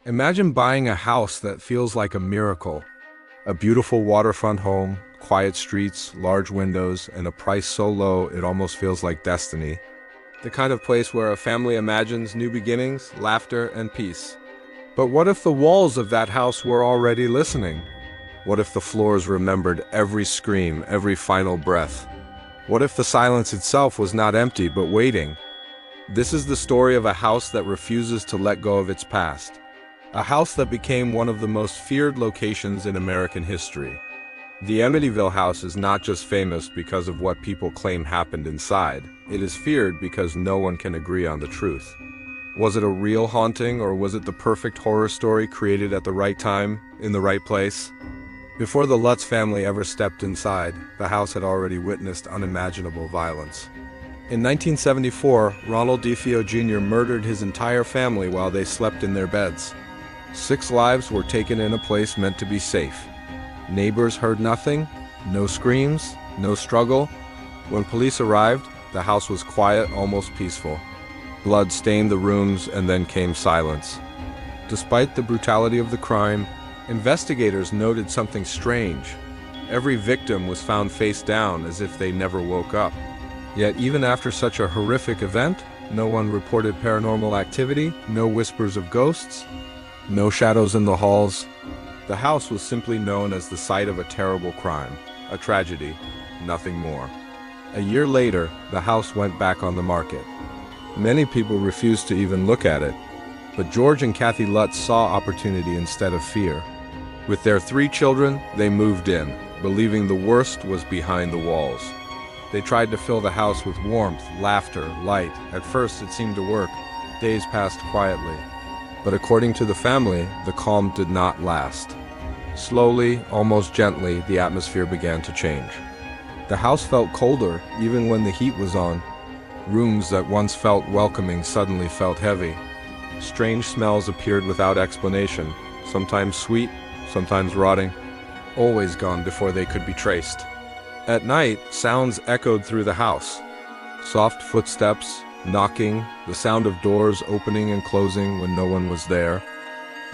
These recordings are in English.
Imagine buying a house that feels like a miracle. A beautiful waterfront home, quiet streets, large windows, and a price so low it almost feels like destiny. The kind of place where a family imagines new beginnings, laughter, and peace. But what if the walls of that house were already listening? What if the floors remembered every scream, every final breath? What if the silence itself was not empty but waiting? This is the story of a house that refuses to let go of its past. A house that became one of the most feared locations in American history. The Amityville house is not just famous because of what people claim happened inside. It is feared because no one can agree on the truth. Was it a real haunting, or was it the perfect horror story created at the right time, in the right place? Before the Lutz family ever stepped inside, the house had already witnessed unimaginable violence. In 1974, Ronald DeFeo Jr. murdered his entire family while they slept in their beds. 6 lives were taken in a place meant to be safe. Neighbors heard nothing, no screams, no struggle. When police arrived, the house was quiet, almost peaceful. Blood stained the rooms, and then came silence. Despite the brutality of the crime, investigators noted something strange. Every victim was found face down as if they never woke up. Yet even after such a horrific event, no one reported paranormal activity, no whispers of ghosts, no shadows in the halls. The house was simply known as the site of a terrible crime, a tragedy, nothing more. A year later, the house went back on the market. Many people refused to even look at it, but George and Kathy Lutz saw opportunity instead of fear. With their 3 children, they moved in, believing the worst was behind the walls. They tried to fill the house with warmth, laughter, light. At first, it seemed to work. Days passed quietly. But according to the family, the calm did not last. Slowly, almost gently, the atmosphere began to change. The house felt colder, even when the heat was on. Rooms that once felt welcoming suddenly felt heavy. Strange smells appeared without explanation, sometimes sweet, sometimes rotting, always gone before they could be traced. At night, sounds echoed through the house. Soft footsteps, knocking, the sound of doors opening and closing when no one was there.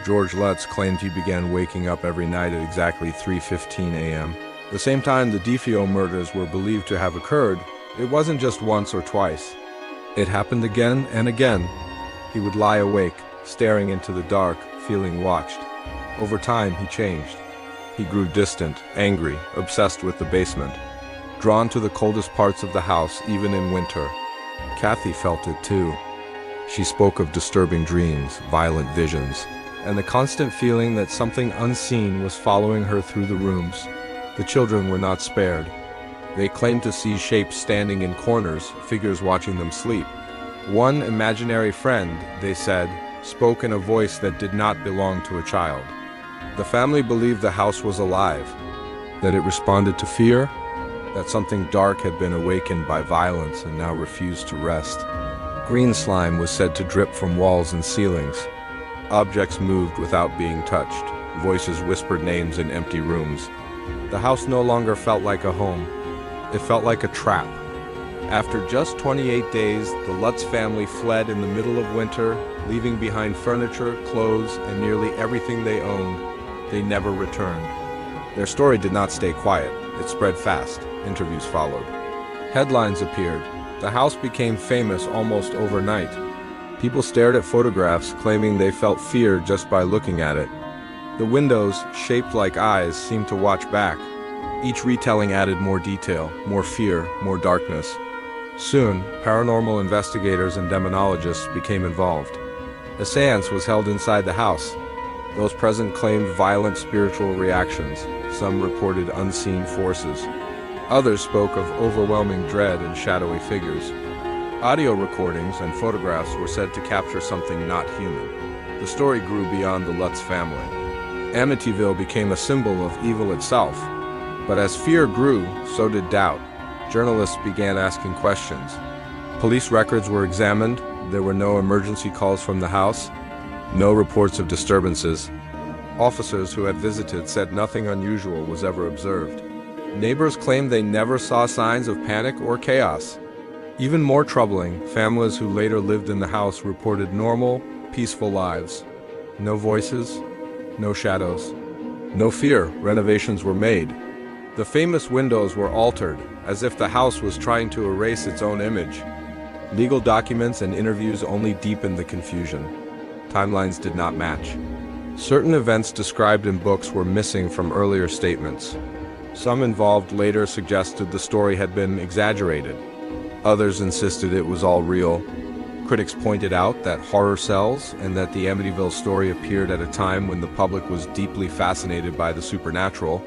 George Lutz claimed he began waking up every night at exactly 3:15 a.m. The same time the DeFeo murders were believed to have occurred, it wasn't just once or twice. It happened again and again. He would lie awake, staring into the dark, feeling watched. Over time, he changed. He grew distant, angry, obsessed with the basement, drawn to the coldest parts of the house, even in winter. Kathy felt it too. She spoke of disturbing dreams, violent visions, and the constant feeling that something unseen was following her through the rooms. The children were not spared. They claimed to see shapes standing in corners, figures watching them sleep. One imaginary friend, they said, spoke in a voice that did not belong to a child. The family believed the house was alive, that it responded to fear, that something dark had been awakened by violence and now refused to rest. Green slime was said to drip from walls and ceilings. Objects moved without being touched. Voices whispered names in empty rooms. The house no longer felt like a home. It felt like a trap. After just 28 days, the Lutz family fled in the middle of winter, leaving behind furniture, clothes, and nearly everything they owned. They never returned. Their story did not stay quiet. It spread fast. Interviews followed. Headlines appeared. The house became famous almost overnight. People stared at photographs, claiming they felt fear just by looking at it. The windows, shaped like eyes, seemed to watch back. Each retelling added more detail, more fear, more darkness. Soon, paranormal investigators and demonologists became involved. A seance was held inside the house. Those present claimed violent spiritual reactions. Some reported unseen forces. Others spoke of overwhelming dread and shadowy figures. Audio recordings and photographs were said to capture something not human. The story grew beyond the Lutz family. Amityville became a symbol of evil itself. But as fear grew, so did doubt. Journalists began asking questions. Police records were examined. There were no emergency calls from the house. No reports of disturbances. Officers who had visited said nothing unusual was ever observed. Neighbors claimed they never saw signs of panic or chaos. Even more troubling, families who later lived in the house reported normal, peaceful lives. No voices, no shadows, no fear. Renovations were made. The famous windows were altered, as if the house was trying to erase its own image. Legal documents and interviews only deepened the confusion. Timelines did not match. Certain events described in books were missing from earlier statements. Some involved later suggested the story had been exaggerated. Others insisted it was all real. Critics pointed out that horror sells and that the Amityville story appeared at a time when the public was deeply fascinated by the supernatural.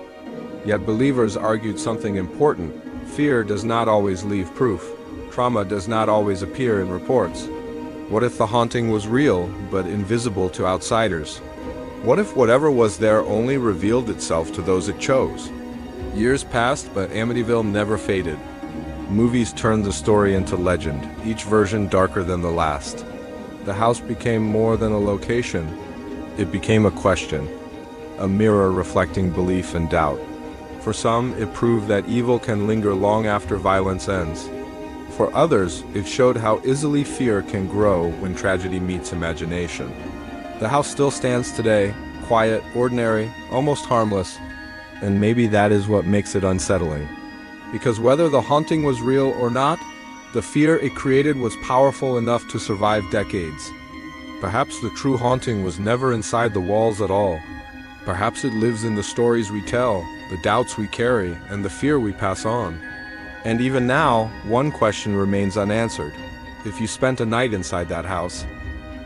Yet believers argued something important. Fear does not always leave proof. Trauma does not always appear in reports. What if the haunting was real, but invisible to outsiders? What if whatever was there only revealed itself to those it chose? Years passed, but Amityville never faded. Movies turned the story into legend, each version darker than the last. The house became more than a location. It became a question, a mirror reflecting belief and doubt. For some, it proved that evil can linger long after violence ends. For others, it showed how easily fear can grow when tragedy meets imagination. The house still stands today, quiet, ordinary, almost harmless, and maybe that is what makes it unsettling. Because whether the haunting was real or not, the fear it created was powerful enough to survive decades. Perhaps the true haunting was never inside the walls at all. Perhaps it lives in the stories we tell, the doubts we carry, and the fear we pass on. And even now, one question remains unanswered. If you spent a night inside that house,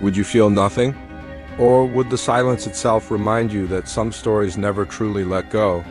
would you feel nothing? Or would the silence itself remind you that some stories never truly let go?